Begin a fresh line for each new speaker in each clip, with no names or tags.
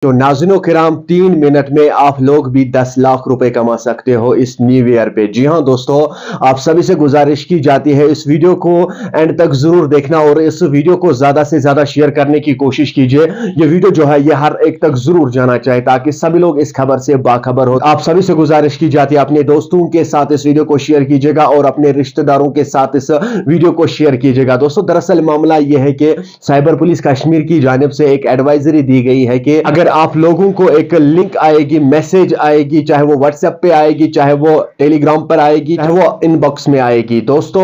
तो नाज़रीन किराम 3 मिनट में आप लोग भी 10 लाख रुपए कमा सकते हो इस न्यू ईयर पे। जी हाँ दोस्तों, आप सभी से गुजारिश की जाती है इस वीडियो को एंड तक जरूर देखना और इस वीडियो को ज्यादा से ज्यादा शेयर करने की कोशिश कीजिए। ये वीडियो जो है ये हर एक तक जरूर जाना चाहिए ताकि सभी लोग इस खबर से बाखबर हो। आप सभी से गुजारिश की जाती है अपने दोस्तों के साथ इस वीडियो को शेयर कीजिएगा और अपने रिश्तेदारों के साथ इस वीडियो को शेयर कीजिएगा। दोस्तों दरअसल मामला यह है कि साइबर पुलिस कश्मीर की जानिब से एक एडवाइजरी दी गई है कि अगर आप लोगों को एक लिंक आएगी, मैसेज आएगी, चाहे वो व्हाट्सएप पे आएगी, चाहे वो टेलीग्राम पर आएगी, चाहे वो इनबॉक्स में आएगी, दोस्तों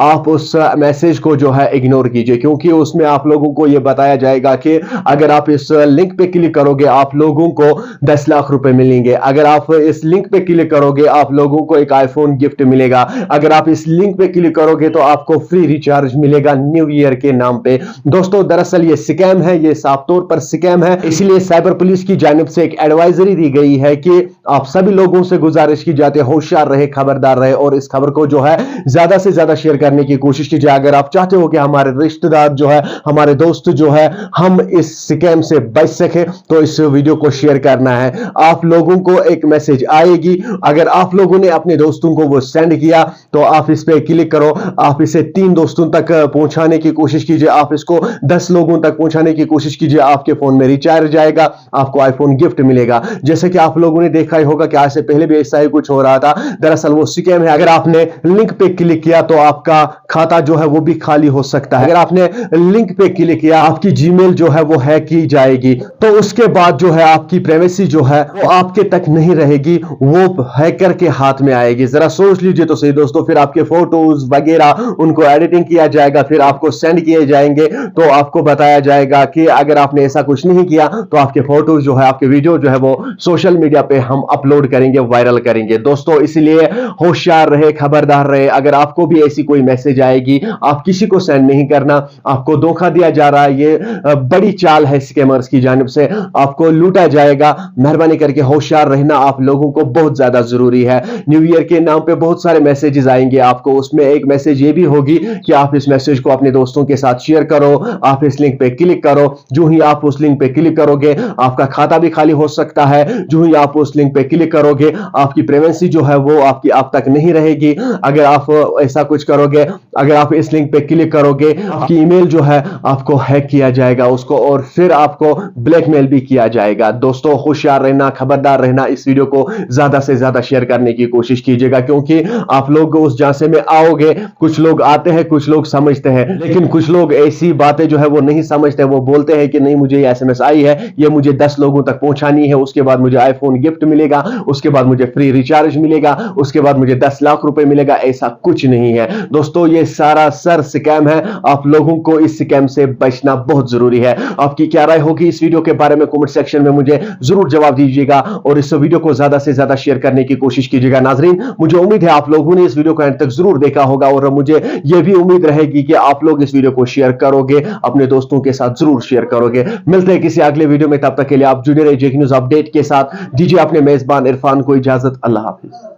आप उस मैसेज को जो है इग्नोर कीजिए, क्योंकि उसमें आप लोगों को ये बताया जाएगा कि अगर आप इस लिंक पे क्लिक करोगे आप लोगों को 10 लाख रुपए मिलेंगे। अगर आप इस लिंक पे क्लिक करोगे आप लोगों को एक आईफोन गिफ्ट मिलेगा। अगर आप इस लिंक पे क्लिक करोगे तो आपको फ्री रिचार्ज मिलेगा न्यू ईयर के नाम पे। दोस्तों दरअसल ये स्कैम है, ये साफ तौर पर स्कैम है, इसलिए साइबर पुलिस की जानिब से एक एडवाइजरी दी गई है कि आप सभी लोगों से गुजारिश की जाती है होशियार रहे, खबरदार रहे और इस खबर को जो है ज्यादा से ज्यादा शेयर करने की कोशिश कीजिए। अगर आप चाहते हो कि हमारे रिश्तेदार जो है, हमारे दोस्त जो है, हम इस स्कैम से बच सके तो इस वीडियो को शेयर करना है। आप लोगों को एक मैसेज आएगी, अगर आप लोगों ने अपने दोस्तों को वो सेंड किया तो आप इस पे क्लिक करो, आप इसे 3 दोस्तों तक पहुंचाने की कोशिश कीजिए, आप इसको 10 लोगों तक पहुंचाने की कोशिश कीजिए। आपके फोन में रिचार्ज आएगा, आपको आईफोन गिफ्ट मिलेगा। जैसे कि आप लोगों ने देखा ही होगा कि आज से पहले भी ऐसा ही कुछ हो रहा था। दरअसल वो स्कैम है, अगर आपने लिंक पे क्लिक किया तो आपका खाता जो है वो भी खाली हो सकता है। अगर आपने लिंक पे क्लिक किया आपकी जीमेल जो है वो हैक की जाएगी, तो उसके बाद जो है आपकी प्राइवेसी जो है वो आपके तक नहीं रहेगी, वो हैकर के हाथ में आएगी। जरा सोच लीजिए तो सही दोस्तों, फिर आपके फोटोज वगैरह उनको एडिटिंग किया जाएगा, फिर आपको सेंड किए जाएंगे, तो आपको बताया जाएगा कि अगर आपने ऐसा कुछ नहीं किया तो आपके फोटोज जो है, आपके वीडियो जो है वो सोशल मीडिया पे हम अपलोड करेंगे, वायरल करेंगे। दोस्तों इसलिए होशियार रहे, खबरदार रहे। अगर आपको भी ऐसी कोई मैसेज आएगी आप किसी को सेंड नहीं करना, आपको धोखा दिया जा रहा है, ये बड़ी चाल है स्कैमर्स की जानिब से, आपको लूटा जाएगा। मेहरबानी करके होशियार रहना आप लोगों को बहुत ज्यादा जरूरी है। न्यू ईयर के नाम पे बहुत सारे मैसेजेस आएंगे आपको, उसमें एक मैसेज ये भी होगी कि आप इस मैसेज को अपने दोस्तों के साथ शेयर करो, आप इस लिंक पे क्लिक करो। जो ही आप उस लिंक पे क्लिक करोगे आपका खाता भी खाली हो सकता है, जो ही आप उस लिंक पे क्लिक करोगे आपकी प्राइवेसी जो है वो आपकी आप तक नहीं रहेगी। अगर आप ऐसा कुछ करोगे, अगर आप इस लिंक पे क्लिक करोगे आपकी ईमेल जो है आपको हैक किया जाएगा उसको, और फिर आपको ब्लैकमेल भी किया जाएगा। दोस्तों होशियार रहना, खबरदार रहना। इस वीडियो को ज्यादा से ज्यादा शेयर करने की कोशिश कीजिएगा, क्योंकि आप लोग उस झांसे में आओगे। कुछ लोग आते हैं, कुछ लोग समझते हैं, लेकिन कुछ लोग ऐसी बातें जो है वो नहीं समझते। वो बोलते हैं कि नहीं मुझे ये एसएमएस आई है, ये मुझे 10 लोगों तक पहुंचानी है, उसके बाद मुझे आईफोन गिफ्ट मिलेगा, उसके बाद मुझे फ्री रिचार्ज मिलेगा, उसके बाद मुझे 10 लाख रुपए मिलेगा। ऐसा कुछ नहीं है दोस्तों, ये सारा सर स्कैम है। आप लोगों को इस स्कैम से बचना बहुत जरूरी है। आपकी क्या राय होगी इस वीडियो के बारे में कमेंट सेक्शन में मुझे जरूर जवाब दीजिएगा और इस वीडियो को ज्यादा से ज्यादा शेयर करने की कोशिश कीजिएगा। नाजरीन मुझे उम्मीद है आप लोगों ने इस वीडियो को अंत तक जरूर देखा होगा और मुझे यह भी उम्मीद रहेगी कि आप लोग इस वीडियो को शेयर करोगे, अपने दोस्तों के साथ जरूर शेयर करोगे। मिलते हैं किसी अगले वीडियो में, तब तक के लिए आप जुड़े रहिए जेके न्यूज़ अपडेट के साथ। दीजिए अपने मेजबान इरफान को इजाजत। अल्लाह हाफिज।